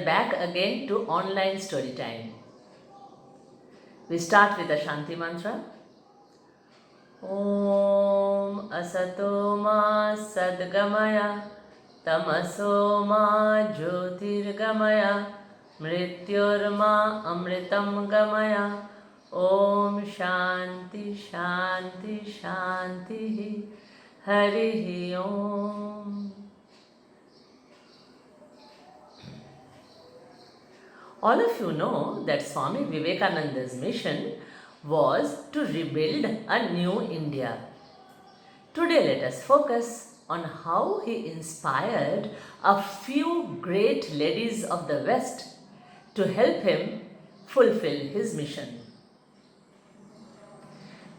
are back again to online story time. We start with a Shanti mantra. Om Asato Ma Sadgamaya Tamaso Ma Jyotirgamaya Mrityorma Amritam Gamaya Om Shanti Shanti Shanti Harihi Om. All of you know that Swami Vivekananda's mission was to rebuild a new India. Today let us focus on how he inspired a few great ladies of the West to help him fulfill his mission.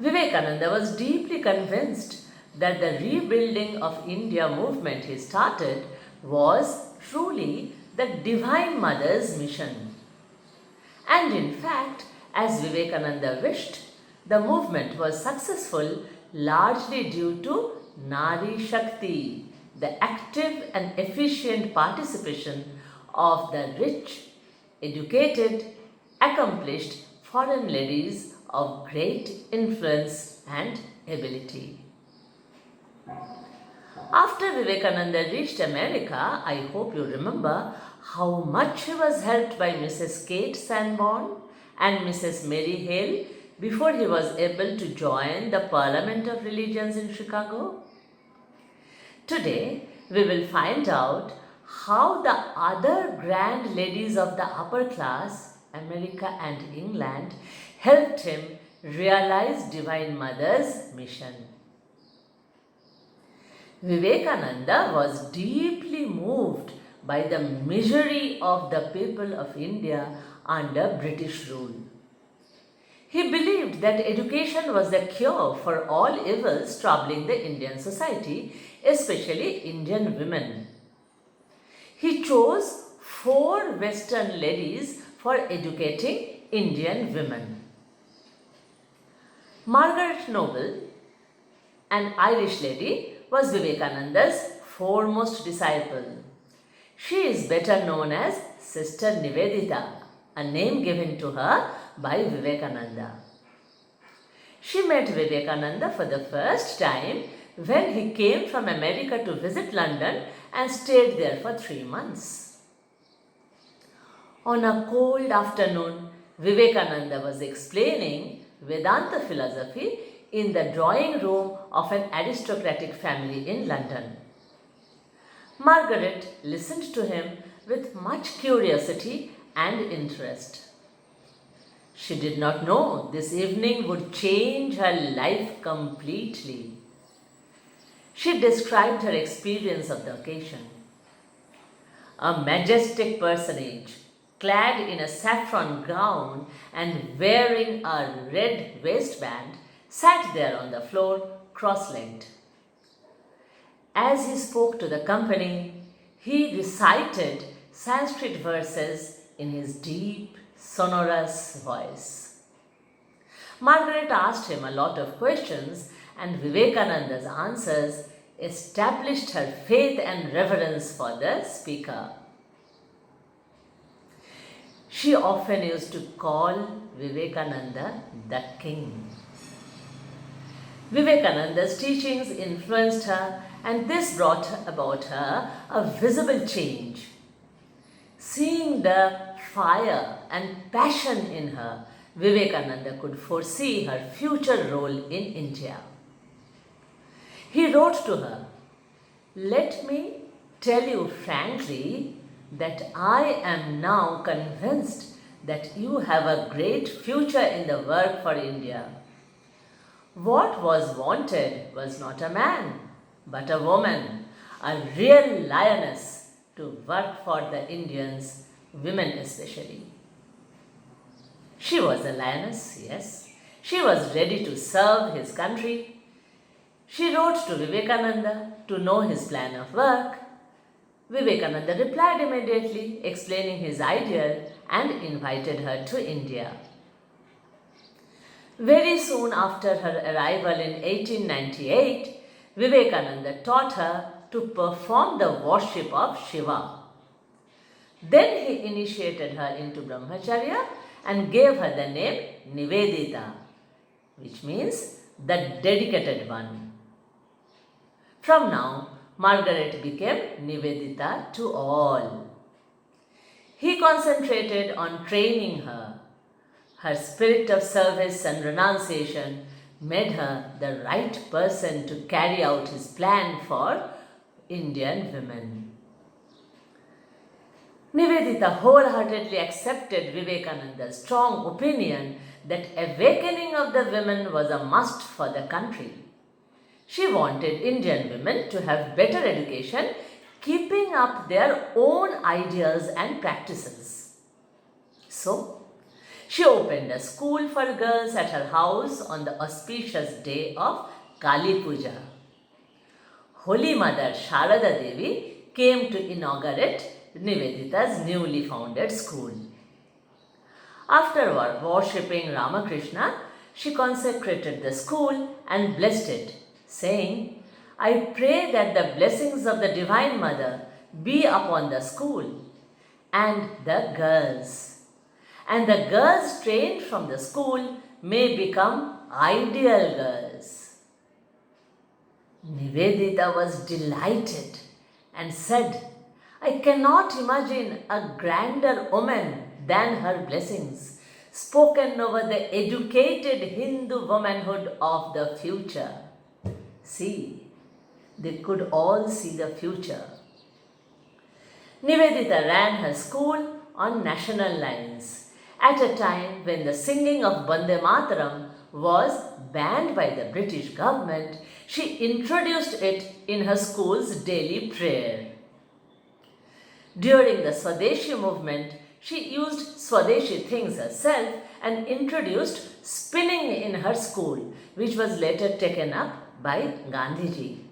Vivekananda was deeply convinced that the rebuilding of India movement he started was truly the Divine Mother's mission. And in fact, as Vivekananda wished, the movement was successful largely due to Nari Shakti, the active and efficient participation of the rich, educated, accomplished foreign ladies of great influence and ability. After Vivekananda reached America, I hope you remember how much he was helped by Mrs. Kate Sanborn and Mrs. Mary Hale before he was able to join the Parliament of Religions in Chicago. Today, we will find out how the other grand ladies of the upper class, America and England, helped him realize Divine Mother's mission. Vivekananda was deeply moved by the misery of the people of India under British rule. He believed that education was the cure for all evils troubling the Indian society, especially Indian women. He chose 4 Western ladies for educating Indian women. Margaret Noble, an Irish lady, was Vivekananda's foremost disciple. She is better known as Sister Nivedita, a name given to her by Vivekananda. She met Vivekananda for the first time when he came from America to visit London and stayed there for 3 months. On a cold afternoon, Vivekananda was explaining Vedanta philosophy in the drawing room of an aristocratic family in London. Margaret listened to him with much curiosity and interest. She did not know this evening would change her life completely. She described her experience of the occasion. A majestic personage, clad in a saffron gown and wearing a red waistband, sat there on the floor cross-legged. As he spoke to the company, he recited Sanskrit verses in his deep, sonorous voice. Margaret asked him a lot of questions, and Vivekananda's answers established her faith and reverence for the speaker. She often used to call Vivekananda the king. Vivekananda's teachings influenced her, and this brought about her a visible change. Seeing the fire and passion in her, Vivekananda could foresee her future role in India. He wrote to her, "Let me tell you frankly that I am now convinced that you have a great future in the work for India. What was wanted was not a man, but a woman, a real lioness to work for the Indians, women especially." She was a lioness, yes. She was ready to serve his country. She wrote to Vivekananda to know his plan of work. Vivekananda replied immediately, explaining his ideal and invited her to India. Very soon after her arrival in 1898, Vivekananda taught her to perform the worship of Shiva. Then he initiated her into Brahmacharya and gave her the name Nivedita, which means the dedicated one. From now, Margaret became Nivedita to all. He concentrated on training her. Her spirit of service and renunciation made her the right person to carry out his plan for Indian women. Nivedita wholeheartedly accepted Vivekananda's strong opinion that awakening of the women was a must for the country. She wanted Indian women to have better education, keeping up their own ideas and practices. So, she opened a school for girls at her house on the auspicious day of Kali Puja. Holy Mother Sharada Devi came to inaugurate Nivedita's newly founded school. After worshipping Ramakrishna, she consecrated the school and blessed it, saying, "I pray that the blessings of the Divine Mother be upon the school and the girls trained from the school may become ideal girls." Nivedita was delighted and said, "I cannot imagine a grander omen than her blessings, spoken over the educated Hindu womanhood of the future." See, they could all see the future. Nivedita ran her school on national lines at a time when the singing of Vande Mataram was banned by the British government. She introduced it in her school's daily prayer. During the Swadeshi movement, she used Swadeshi things herself and introduced spinning in her school, which was later taken up by Gandhiji.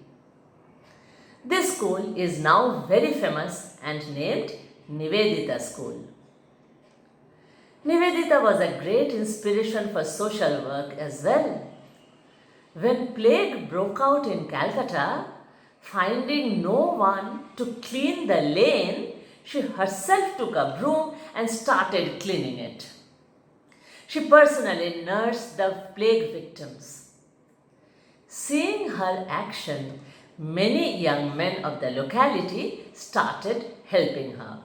This school is now very famous and named Nivedita School. Nivedita was a great inspiration for social work as well. When plague broke out in Calcutta, finding no one to clean the lane, she herself took a broom and started cleaning it. She personally nursed the plague victims. Seeing her action, many young men of the locality started helping her.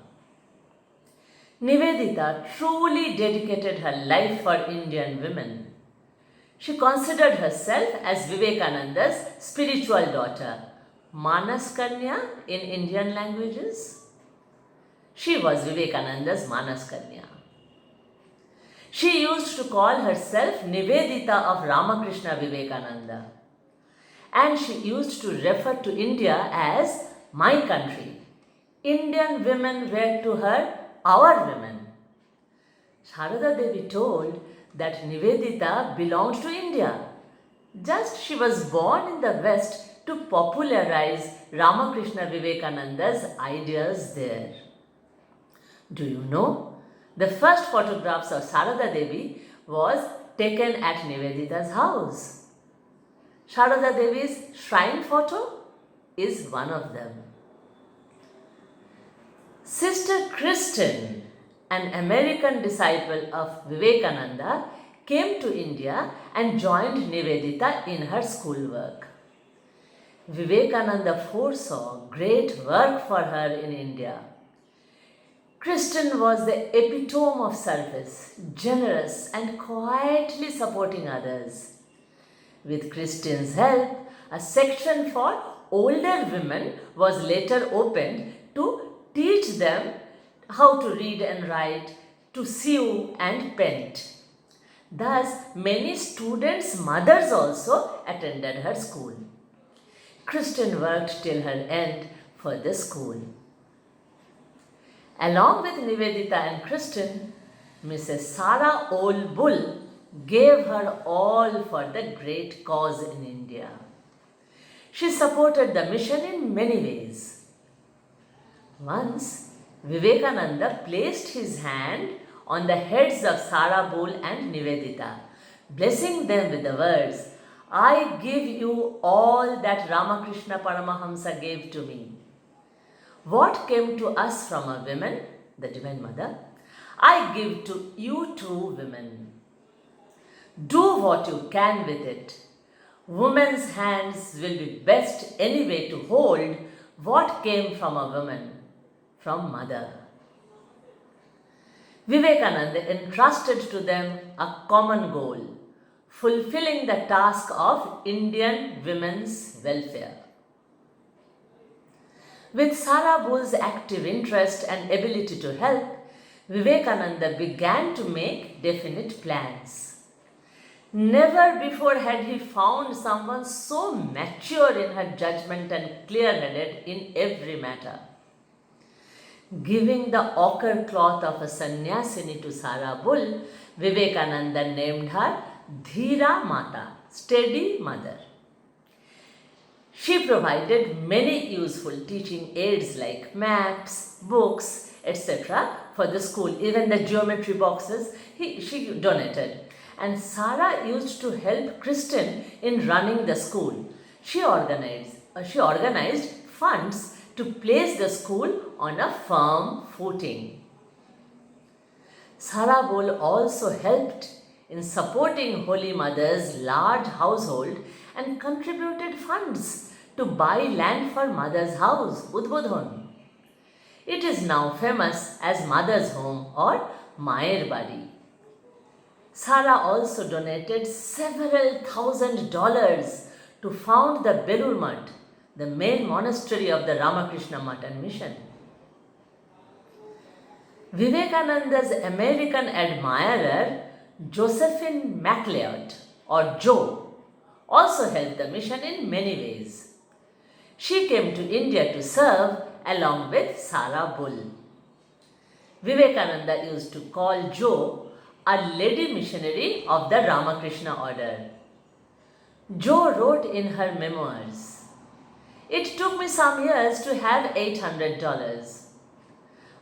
Nivedita truly dedicated her life for Indian women. She considered herself as Vivekananda's spiritual daughter, Manas Kanya in Indian languages. She was Vivekananda's Manas Kanya. She used to call herself Nivedita of Ramakrishna Vivekananda, and she used to refer to India as my country. Indian women were to her our women. Sharada Devi told that Nivedita belonged to India. Just she was born in the West to popularize Ramakrishna Vivekananda's ideas there. Do you know? The first photographs of Sharada Devi was taken at Nivedita's house. Sharada Devi's shrine photo is one of them. Sister Kristen, an American disciple of Vivekananda, came to India and joined Nivedita in her schoolwork. Vivekananda foresaw great work for her in India. Kristen was the epitome of service, generous and quietly supporting others. With Kristen's help, a section for older women was later opened to teach them how to read and write, to sew and paint. Thus, many students' mothers also attended her school. Kristen worked till her end for the school. Along with Nivedita and Kristen, Mrs. Sarah Old Bull gave her all for the great cause in India. She supported the mission in many ways. Once, Vivekananda placed his hand on the heads of Sarah Bull and Nivedita, blessing them with the words, "I give you all that Ramakrishna Paramahamsa gave to me." What came to us from our women the Divine Mother, I give to you two women. Do what you can with it. Women's hands will be best anyway to hold what came from a woman, from mother. Vivekananda entrusted to them a common goal, fulfilling the task of Indian women's welfare. With Sarabul's active interest and ability to help, Vivekananda began to make definite plans. Never before had he found someone so mature in her judgment and clear-headed in every matter. Giving the ochre cloth of a sannyasini to Sarabul, Vivekananda named her Dhira Mata, steady mother. She provided many useful teaching aids like maps, books, etc. for the school. Even the geometry boxes she donated. And Sara used to help Kristen in running the school. She organized funds to place the school on a firm footing. Sarabul also helped in supporting Holy Mother's large household and contributed funds to buy land for Mother's house, Udbodhon. It is now famous as Mother's Home or Mayer Badi. Sara also donated several $1,000s to found the Belur Mutt, the main monastery of the Ramakrishna Mutt and Mission. Vivekananda's American admirer, Josephine MacLeod or Jo, also helped the mission in many ways. She came to India to serve along with Sarabul. Vivekananda used to call Jo a lady missionary of the Ramakrishna order. Jo wrote in her memoirs, "It took me some years to have $800.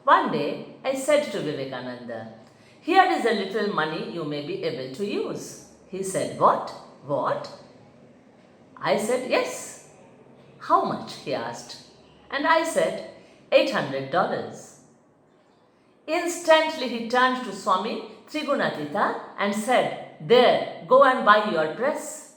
One day I said to Vivekananda, 'Here is a little money you may be able to use.' He said, 'What? What?' I said, 'Yes.' 'How much?' he asked. And I said, $800. Instantly he turned to Swami Trigunatita and said, 'There, go and buy your press.'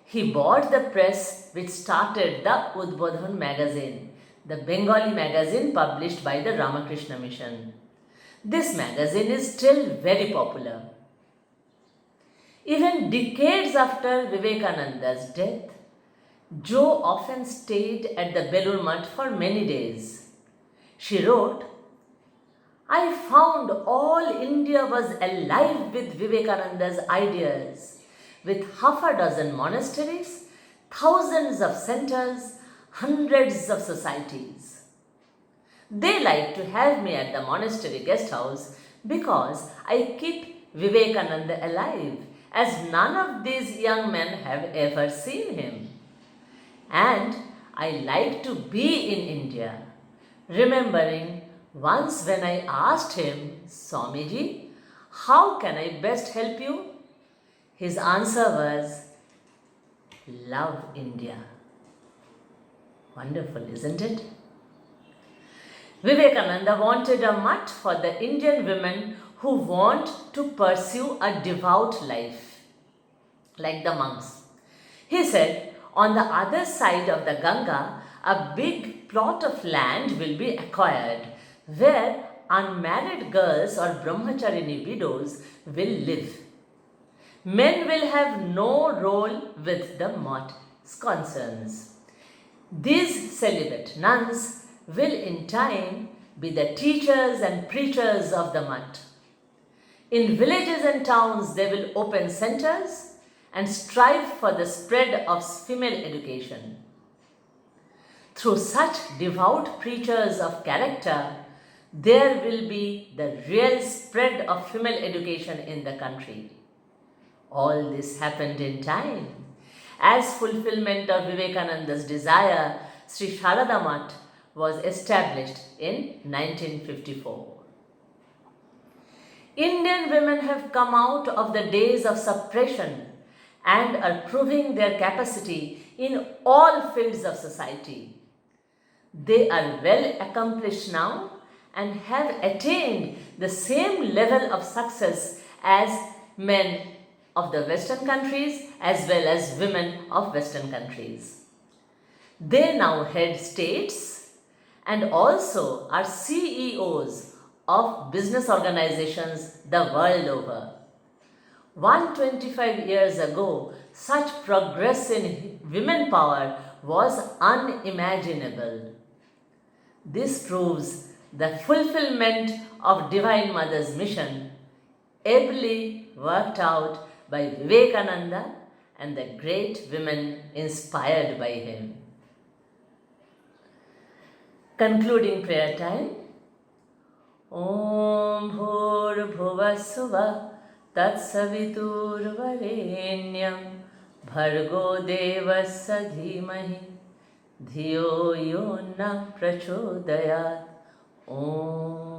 He bought the press which started the Udbodhan magazine, the Bengali magazine published by the Ramakrishna Mission. This magazine is still very popular. Even decades after Vivekananda's death, Jo often stayed at the Belur Mutt for many days. She wrote, "I found all India was alive with Vivekananda's ideas, with half a dozen monasteries, thousands of centers, hundreds of societies. They like to have me at the monastery guest house because I keep Vivekananda alive, as none of these young men have ever seen him. And I like to be in India, remembering once when I asked him, 'Swamiji, how can I best help you?' His answer was, 'Love India.'" Wonderful, isn't it? Vivekananda wanted a mutt for the Indian women who want to pursue a devout life, like the monks. He said, on the other side of the Ganga, a big plot of land will be acquired where unmarried girls or brahmacharini widows will live. Men will have no role with the mutt's concerns. These celibate nuns will in time be the teachers and preachers of the mutt. In villages and towns, they will open centers and strive for the spread of female education. Through such devout preachers of character, there will be the real spread of female education in the country. All this happened in time. As fulfillment of Vivekananda's desire, Sri Sharada Mutt was established in 1954. Indian women have come out of the days of suppression and are proving their capacity in all fields of society. They are well accomplished now and have attained the same level of success as men of the Western countries as well as women of Western countries. They now head states and also are CEOs of business organizations the world over. 125 years ago, such progress in women power was unimaginable. This proves the fulfillment of Divine Mother's mission, ably worked out by Vivekananda and the great women inspired by him. Concluding prayer time. Om Bhur Bhuvassuva Tatsaviturvarenyam Bhargo Devasya Dhimahi Dhiyo Yo Na Prachodayat. Om